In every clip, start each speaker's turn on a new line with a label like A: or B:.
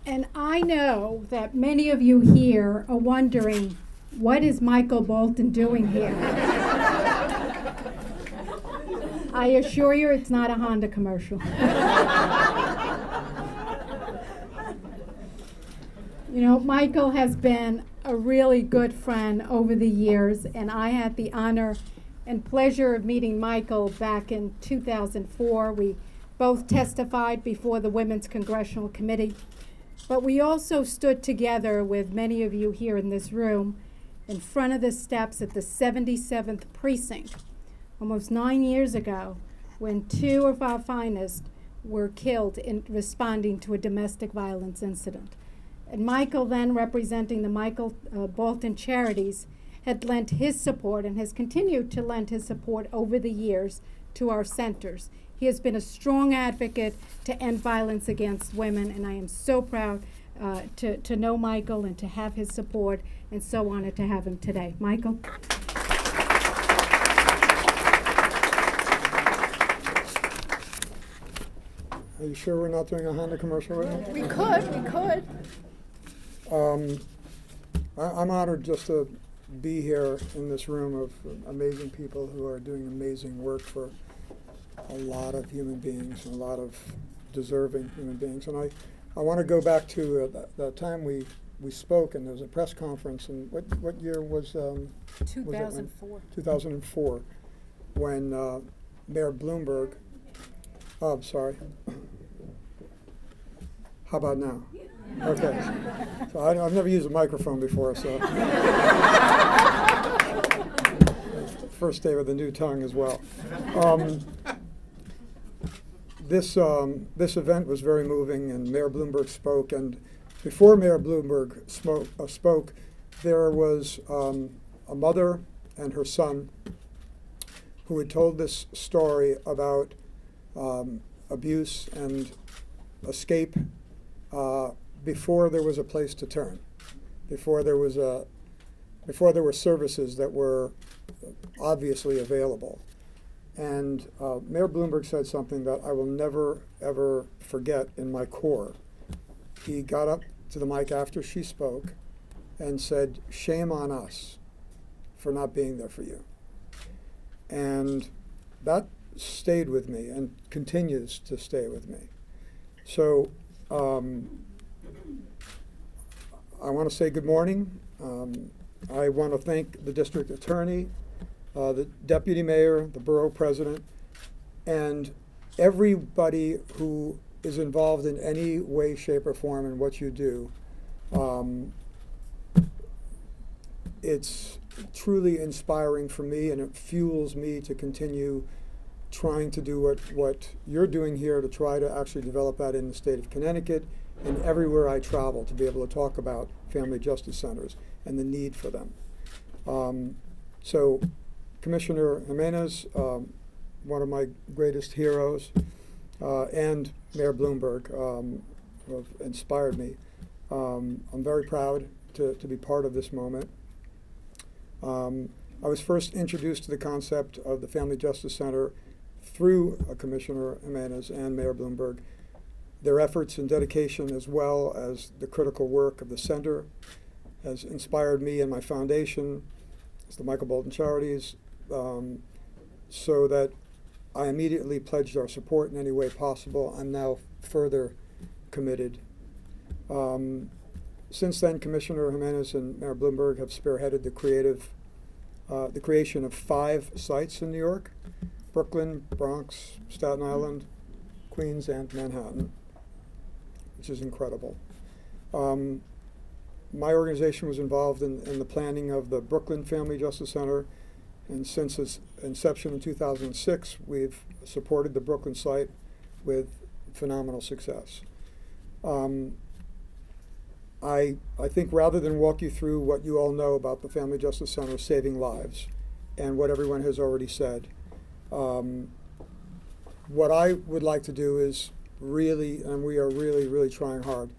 A: And I know that many of you here are wondering, what is Michael Bolton doing here? I assure you it's not a Honda commercial. You know, Michael has been a really good friend over the years, and I had the honor and pleasure of meeting Michael back in 2004. We both testified before the Women's Congressional Committee, but we also stood together with many of you here in this room in front of the steps at the 77th Precinct almost 9 years ago when two of our finest were killed in responding to a domestic violence incident. And Michael, then representing the Michael Bolton Charities, had lent his support and has continued to lend his support over the years to our centers. He has been a strong advocate to end violence against women, and I am so proud to know Michael and to have his support, and so honored to have him today. Michael.
B: Are you sure we're not doing a Honda commercial right now?
A: We could.
B: I'm honored just to be here in this room of amazing people who are doing amazing work for a lot of human beings and a lot of deserving human beings. And I want to go back to that time we spoke, and there was a press conference. And what year was
A: 2004.
B: Was 2004, when Mayor Bloomberg. Oh, I'm sorry. How about now? Okay. So I've never used a microphone before, so. First day with a new tongue as well. This event was very moving, and Mayor Bloomberg spoke. And before Mayor Bloomberg spoke, there was a mother and her son who had told this story about abuse and escape before there was a place to turn, before there were services that were obviously available. And Mayor Bloomberg said something that I will never, ever forget in my core. He got up to the mic after she spoke and said, "Shame on us for not being there for you." And that stayed with me and continues to stay with me. So I want to say good morning. I want to thank the district attorney, the deputy mayor, the borough president, and everybody who is involved in any way, shape, or form in what you do. It's truly inspiring for me, and it fuels me to continue trying to do what you're doing here, to try to actually develop that in the state of Connecticut and everywhere I travel, to be able to talk about family justice centers and the need for them. So Commissioner Jimenez, one of my greatest heroes, and Mayor Bloomberg have inspired me. I'm very proud to be part of this moment. I was first introduced to the concept of the Family Justice Center through Commissioner Jimenez and Mayor Bloomberg. Their efforts and dedication, as well as the critical work of the center, has inspired me and my foundation, it's the Michael Bolton Charities, so that I immediately pledged our support in any way possible. I'm now further committed. Since then, Commissioner Jimenez and Mayor Bloomberg have spearheaded the creation of 5 sites in New York: Brooklyn, Bronx, Staten Island, Queens, and Manhattan, which is incredible. My organization was involved in the planning of the Brooklyn Family Justice Center, and since its inception in 2006, we've supported the Brooklyn site with phenomenal success. I think rather than walk you through what you all know about the Family Justice Center saving lives and what everyone has already said, what I would like to do is really, and we are really, really trying hard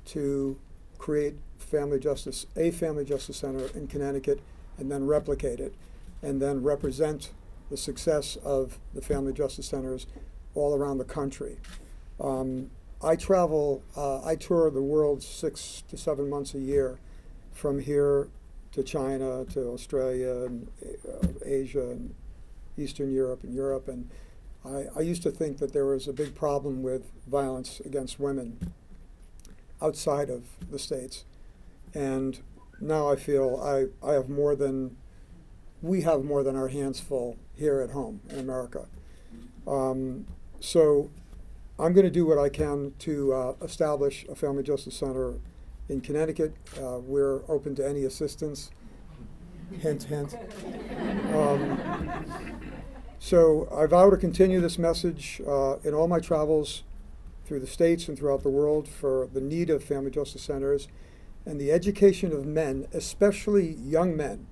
B: to create a family justice center in Connecticut, and then replicate it, and then represent the success of the family justice centers all around the country. I travel, I tour the world 6 to 7 months a year, from here to China, to Australia, and Asia, and Eastern Europe, and I used to think that there was a big problem with violence against women outside of the States. And now I feel I have more than, we have more than our hands full here at home in America. So I'm going to do what I can to establish a family justice center in Connecticut. We're open to any assistance. Hint, hint. So I vow to continue this message in all my travels through the states and throughout the world for the need of family justice centers and the education of men, especially young men,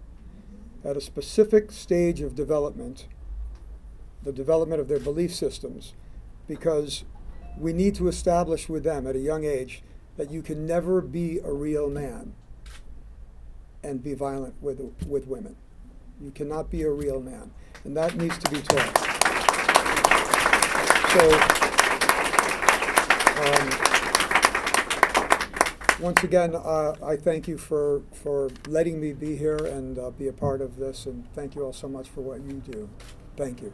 B: at a specific stage of development, the development of their belief systems, because we need to establish with them at a young age that you can never be a real man and be violent with women. You cannot be a real man, and that needs to be taught. So, once again, I thank you for letting me be here and be a part of this, and thank you all so much for what you do. Thank you.